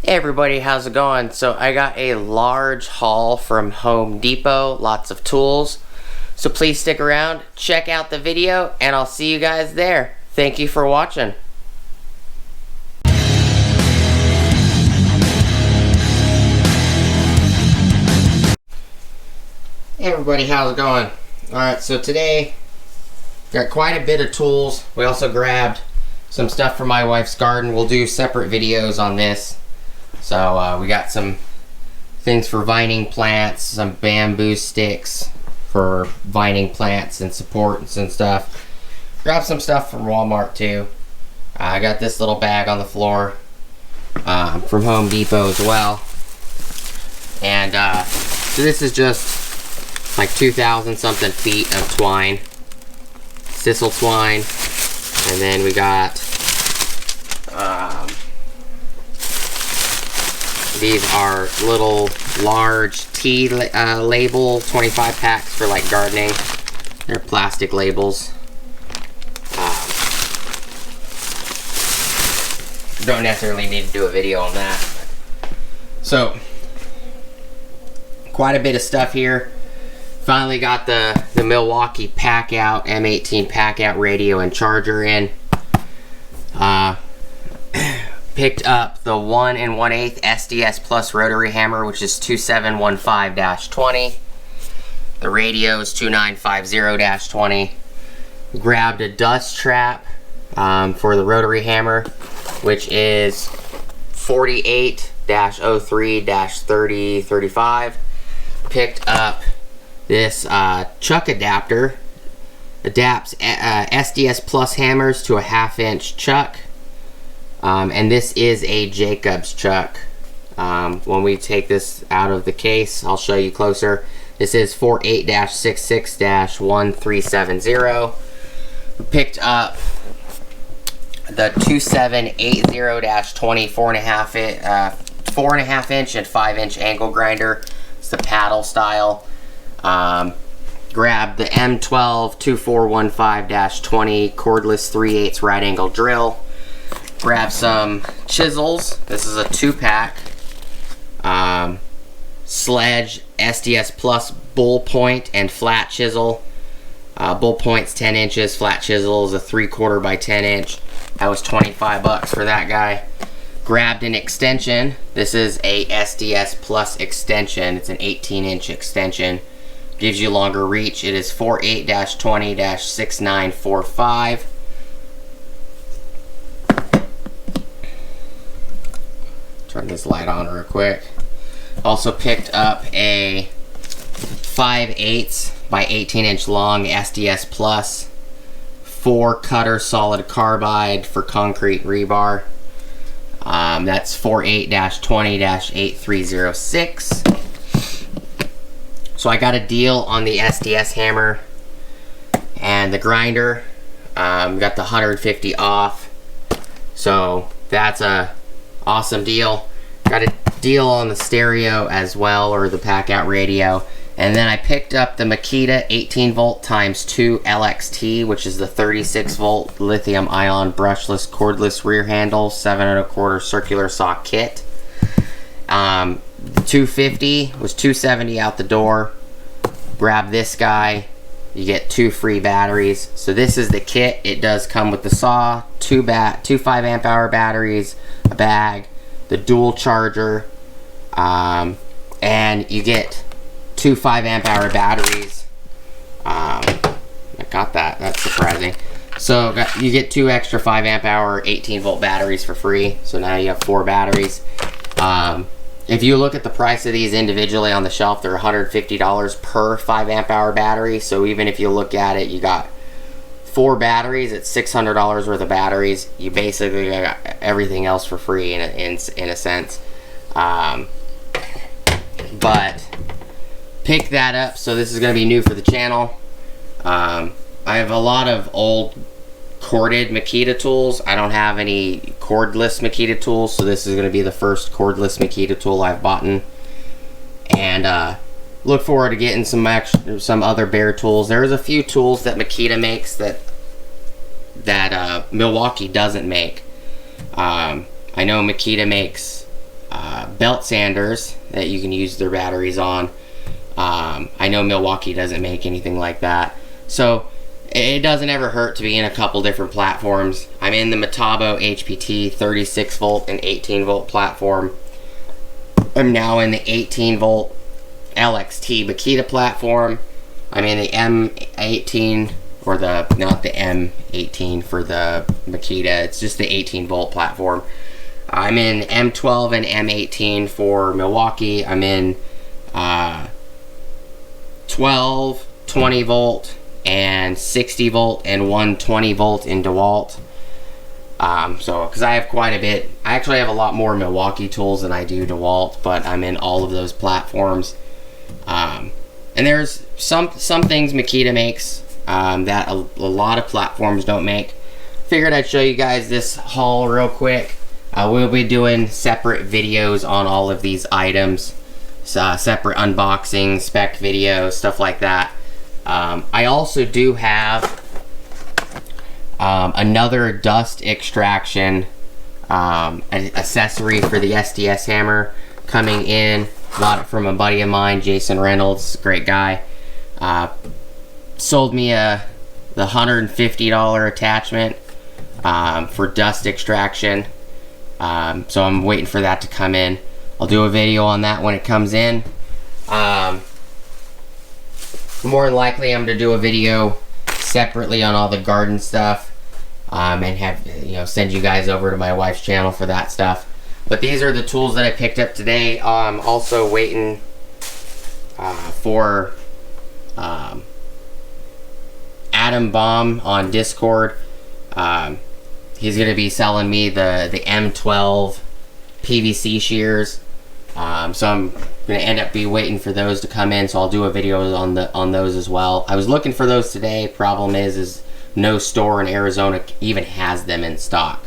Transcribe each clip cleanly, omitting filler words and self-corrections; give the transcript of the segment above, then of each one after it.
Hey everybody, how's it going? So I got a large haul from Home Depot, lots of tools. So please stick around, check out the video, and I'll see you guys there. Thank you for watching. Hey everybody, how's it going? Alright, so today got quite a bit of tools. We also grabbed some stuff for my wife's garden. We'll do separate videos on this. So we got some things for vining plants, some bamboo sticks for vining plants and supports and stuff. Grabbed some stuff from Walmart too. I got this little bag on the floor from Home Depot as well. And so this is just like 2,000 something feet of twine, sisal twine, and then we got these are little large T label 25 packs for like gardening. They're plastic labels. Don't necessarily need to do a video on that. So quite a bit of stuff here. Finally got the Milwaukee pack out M18 pack out radio and charger in. Picked up the 1 1/8 SDS Plus rotary hammer, which is 2715-20. The radio is 2950-20. Grabbed a dust trap for the rotary hammer, which is 48-03-3035. Picked up this chuck adapter. Adapts SDS Plus hammers to a 1/2 inch chuck. And this is a Jacobs chuck. When we take this out of the case, I'll show you closer. This is 48-66-1370. We picked up the 2780-20 4.5 inch and 5 inch angle grinder. It's the paddle style. Grabbed the M12 2415-20 cordless 3/8 right angle drill. Grab some chisels. This is a 2-pack. Sledge SDS Plus bull point and flat chisel. Bull point's 10 inches. Flat chisel is a 3/4 by 10 inch. That was 25 bucks for that guy. Grabbed an extension. This is a SDS Plus extension. It's an 18-inch extension. Gives you longer reach. It is 48-20-6945. Turn this light on real quick. Also picked up a 5/8 by 18-inch long SDS Plus 4-cutter solid carbide for concrete rebar. That's 48-20-8306. So I got a deal on the SDS hammer and the grinder. Got the 150 off. So that's a awesome deal. Got a deal on the stereo as well, or the pack out radio. And then I picked up the Makita 18 volt ×2 LXT, which is the 36 volt lithium ion brushless cordless rear handle 7 1/4 circular saw kit. The 250 was $270 out the door. Grab this guy, you get 2 free batteries. So this is the kit. It does come with the saw, 2 5-amp-hour batteries, a bag, the dual charger, and you get 2 5-amp-hour batteries. I got that. That's surprising. So you get 2 extra 5-amp-hour 18-volt batteries for free. So now you have 4 batteries. If you look at the price of these individually on the shelf, they're $150 per 5-amp-hour battery. So even if you look at it, you got 4 batteries at $600 worth of batteries. You basically got everything else for free in a sense. But pick that up. So this is going to be new for the channel. I have a lot of old corded Makita tools. I don't have any cordless Makita tools, so this is going to be the first cordless Makita tool I've bought in. And look forward to getting some other bare tools. There's a few tools that Makita makes that Milwaukee doesn't make. I know Makita makes belt sanders that you can use their batteries on. I know Milwaukee doesn't make anything like that, so it doesn't ever hurt to be in a couple different platforms. I'm in the Metabo HPT 36 volt and 18 volt platform. I'm now in the 18 volt LXT Makita platform. I'm in the M18, or not the M18 for the Makita, it's just the 18 volt platform. I'm in M12 and M18 for Milwaukee. I'm in 12, 20 volt, and 60 volt, and 120 volt in DeWalt. So, because I have quite a bit, I actually have a lot more Milwaukee tools than I do DeWalt, but I'm in all of those platforms. And there's some things Makita makes that a lot of platforms don't make. Figured I'd show you guys this haul real quick. We'll be doing separate videos on all of these items, separate unboxing, spec videos, stuff like that. I also do have another dust extraction accessory for the SDS hammer coming in. Bought it from a buddy of mine, Jason Reynolds, great guy. Sold me the $150 attachment for dust extraction. So I'm waiting for that to come in. I'll do a video on that when it comes in. More than likely I'm going to do a video separately on all the garden stuff, and have, send you guys over to my wife's channel for that stuff. But these are the tools that I picked up today. I'm also waiting for Adam Baum on Discord. He's going to be selling me the M12 PVC shears. So I'm going to end up waiting for those to come in, so I'll do a video on those as well. I was looking for those today. Problem is no store in Arizona even has them in stock.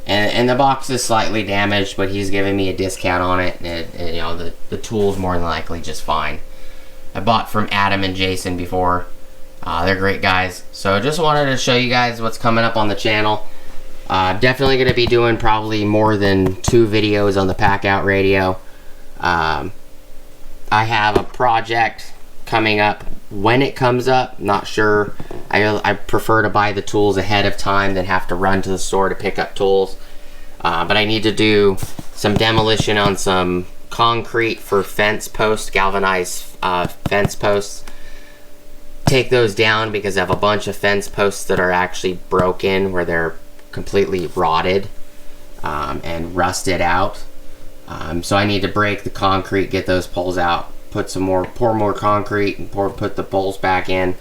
And the box is slightly damaged, but he's giving me a discount on it, and the tool's more than likely just fine. I bought from Adam and Jason before. They're great guys. So just wanted to show you guys what's coming up on the channel. Definitely going to be doing probably more than 2 videos on the Pack Out Radio. I have a project coming up. When it comes up, not sure. I prefer to buy the tools ahead of time than have to run to the store to pick up tools. But I need to do some demolition on some concrete for fence posts, galvanized fence posts. Take those down because I have a bunch of fence posts that are actually broken, where they're completely rotted and rusted out. So I need to break the concrete, get those poles out, pour more concrete, and put the poles back in.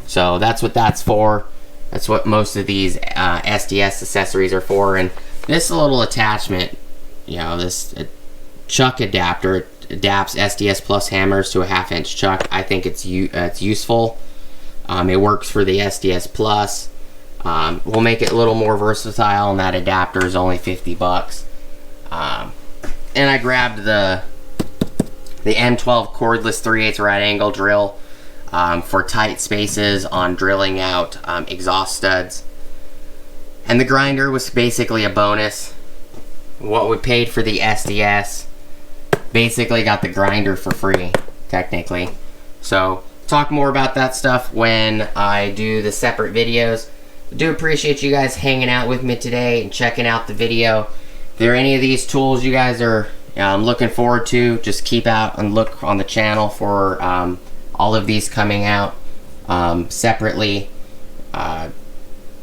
So that's what that's for. That's what most of these SDS accessories are for. And this little attachment, this chuck adapter, it adapts SDS Plus hammers to a 1/2 inch chuck. I think it's useful. It works for the SDS Plus. We'll make it a little more versatile, and that adapter is only $50. And I grabbed the M12 cordless 3/8 right angle drill for tight spaces on drilling out exhaust studs. And the grinder was basically a bonus. What we paid for the SDS, basically got the grinder for free, technically. So talk more about that stuff when I do the separate videos. I do appreciate you guys hanging out with me today and checking out the video. If there are any of these tools you guys are looking forward to, just keep out and look on the channel for all of these coming out separately.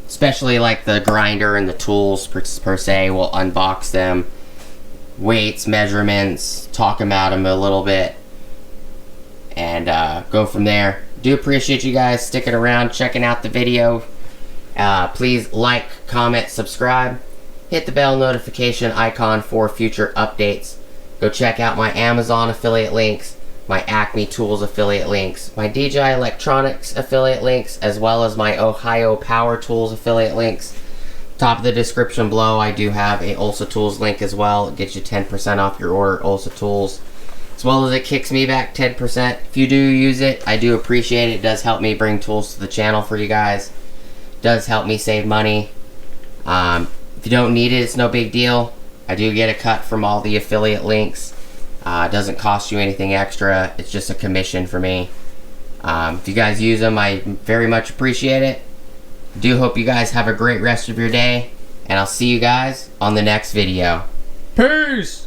Especially like the grinder and the tools per se. We'll unbox them, weights, measurements, talk about them a little bit, and go from there. Do appreciate you guys sticking around, checking out the video. Please like, comment, subscribe, hit the bell notification icon for future updates. Go check out my Amazon affiliate links, my Acme Tools affiliate links, my DJI Electronics affiliate links, as well as my Ohio Power Tools affiliate links. Top of the description below, I do have a Ulsa Tools link as well. It gets you 10% off your order at Ulsa Tools, as well as it kicks me back 10%. If you do use it, I do appreciate it. It does help me bring tools to the channel for you guys. It does help me save money. If you don't need it, it's no big deal. I do get a cut from all the affiliate links. It doesn't cost you anything extra. It's just a commission for me. If you guys use them, I very much appreciate it. Do hope you guys have a great rest of your day, and I'll see you guys on the next video. Peace!